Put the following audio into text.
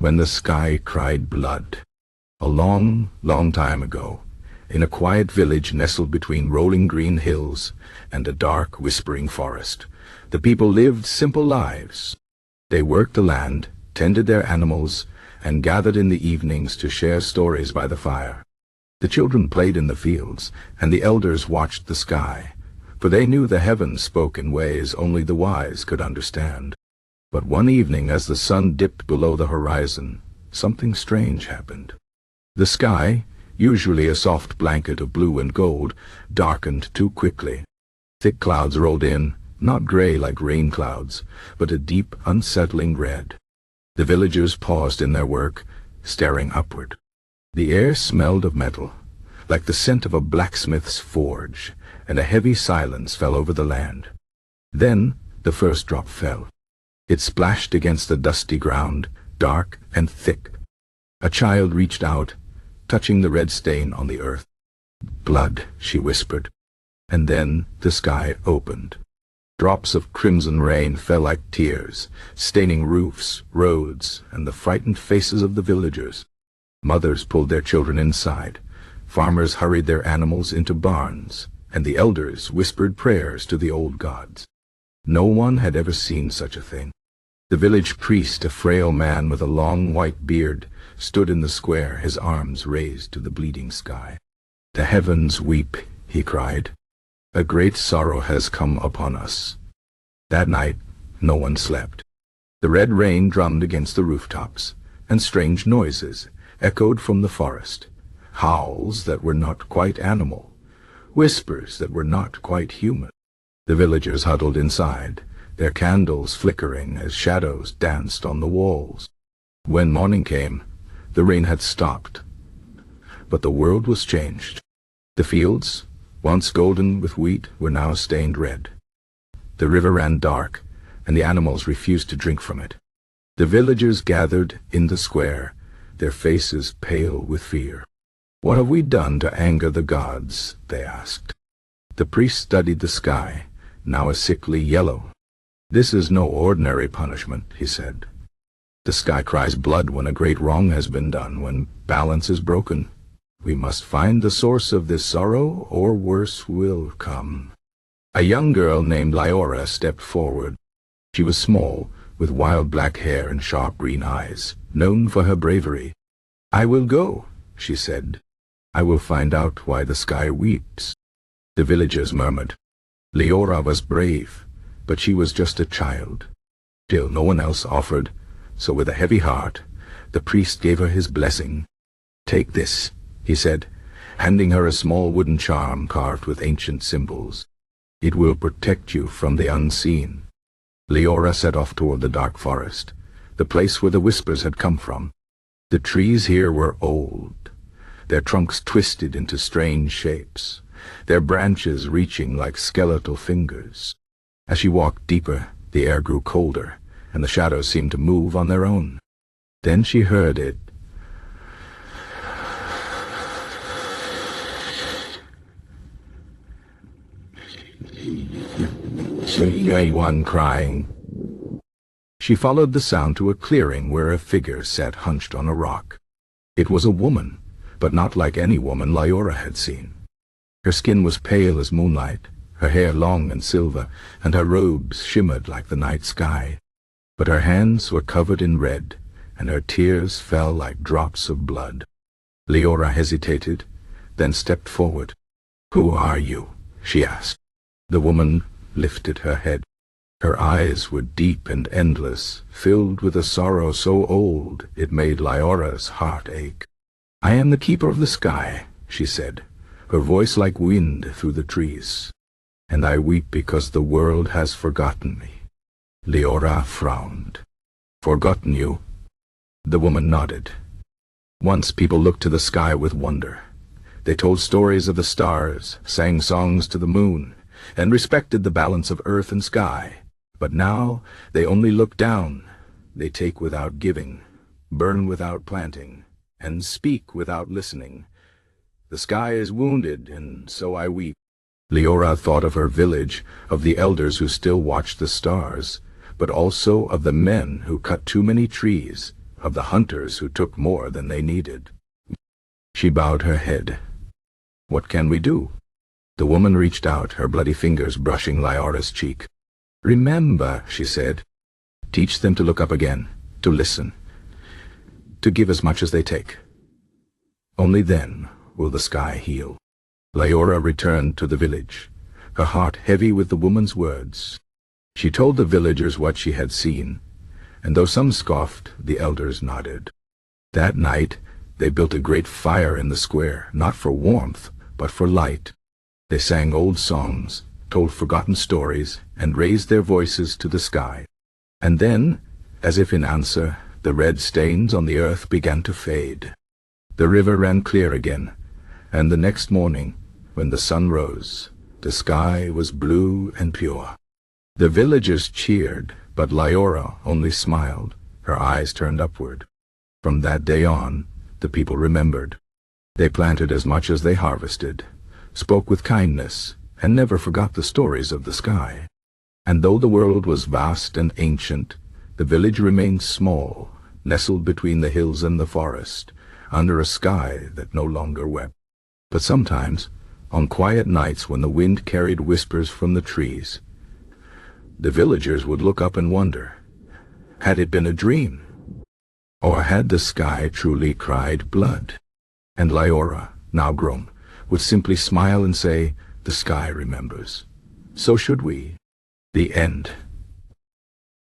when the sky cried blood. A long, long time ago, in a quiet village nestled between rolling green hills and a dark, whispering forest, the people lived simple lives. They worked the land, tended their animals, and gathered in the evenings to share stories by the fire. The children played in the fields, and the elders watched the sky, for they knew the heavens spoke in ways only the wise could understand. But one evening, as the sun dipped below the horizon, something strange happened. The sky, usually a soft blanket of blue and gold, darkened too quickly. Thick clouds rolled in, not gray like rain clouds, but a deep, unsettling red. The villagers paused in their work, staring upward. The air smelled of metal, like the scent of a blacksmith's forge, and a heavy silence fell over the land. Then the first drop fell. It splashed against the dusty ground, dark and thick. A child reached out, touching the red stain on the earth. "Blood," she whispered. And then the sky opened. Drops of crimson rain fell like tears, staining roofs, roads, and the frightened faces of the villagers. Mothers pulled their children inside. Farmers hurried their animals into barns, and the elders whispered prayers to the old gods. No one had ever seen such a thing. The village priest, a frail man with a long white beard, stood in the square, his arms raised to the bleeding sky. "The heavens weep," he cried. "A great sorrow has come upon us." That night, no one slept. The red rain drummed against the rooftops, and strange noises echoed from the forest. Howls that were not quite animal, whispers that were not quite human. The villagers huddled inside, their candles flickering as shadows danced on the walls. When morning came, the rain had stopped, but the world was changed. The fields, once golden with wheat, were now stained red. The river ran dark, and the animals refused to drink from it. The villagers gathered in the square, their faces pale with fear. "What have we done to anger the gods?" they asked. The priest studied the sky, now a sickly yellow. "This is no ordinary punishment," he said. "The sky cries blood when a great wrong has been done, when balance is broken. We must find the source of this sorrow, or worse will come." A young girl named Liora stepped forward. She was small, with wild black hair and sharp green eyes, known for her bravery. "I will go," she said. "I will find out why the sky weeps." The villagers murmured. Liora was brave, but she was just a child. Still no one else offered, so with a heavy heart, the priest gave her his blessing. "Take this," he said, handing her a small wooden charm carved with ancient symbols. "It will protect you from the unseen." Liora set off toward the dark forest, the place where the whispers had come from. The trees here were old, their trunks twisted into strange shapes, their branches reaching like skeletal fingers. As she walked deeper, the air grew colder, and the shadows seemed to move on their own. Then she heard it. One crying. She followed the sound to a clearing where a figure sat hunched on a rock. It was a woman, but not like any woman Liora had seen. Her skin was pale as moonlight, her hair long and silver, and her robes shimmered like the night sky. But her hands were covered in red, and her tears fell like drops of blood. Liora hesitated, then stepped forward. "Who are you?" she asked. The woman lifted her head. Her eyes were deep and endless, filled with a sorrow so old it made Liora's heart ache. "I am the keeper of the sky," she said, her voice like wind through the trees. "And I weep because the world has forgotten me." Liora frowned. "Forgotten you?" The woman nodded. "Once people looked to the sky with wonder. They told stories of the stars, sang songs to the moon, and respected the balance of earth and sky. But now they only look down. They take without giving, burn without planting, and speak without listening. The sky is wounded, and so I weep." Liora thought of her village, of the elders who still watched the stars, but also of the men who cut too many trees, of the hunters who took more than they needed. She bowed her head. "What can we do?" The woman reached out, her bloody fingers brushing Liora's cheek. "Remember," she said, "teach them to look up again, to listen, to give as much as they take. Only then will the sky heal." Liora returned to the village, her heart heavy with the woman's words. She told the villagers what she had seen, and though some scoffed, the elders nodded. That night they built a great fire in the square, not for warmth, but for light. They sang old songs, told forgotten stories, and raised their voices to the sky. And then, as if in answer, the red stains on the earth began to fade. The river ran clear again, and the next morning, when the sun rose, the sky was blue and pure. The villagers cheered, but Liora only smiled, her eyes turned upward. From that day on, the people remembered. They planted as much as they harvested, spoke with kindness, and never forgot the stories of the sky. And though the world was vast and ancient, the village remained small, nestled between the hills and the forest, under a sky that no longer wept. But sometimes, on quiet nights when the wind carried whispers from the trees, the villagers would look up and wonder, had it been a dream? Or had the sky truly cried blood? And Liora, now grown, would simply smile and say, "The sky remembers. So should we." The end.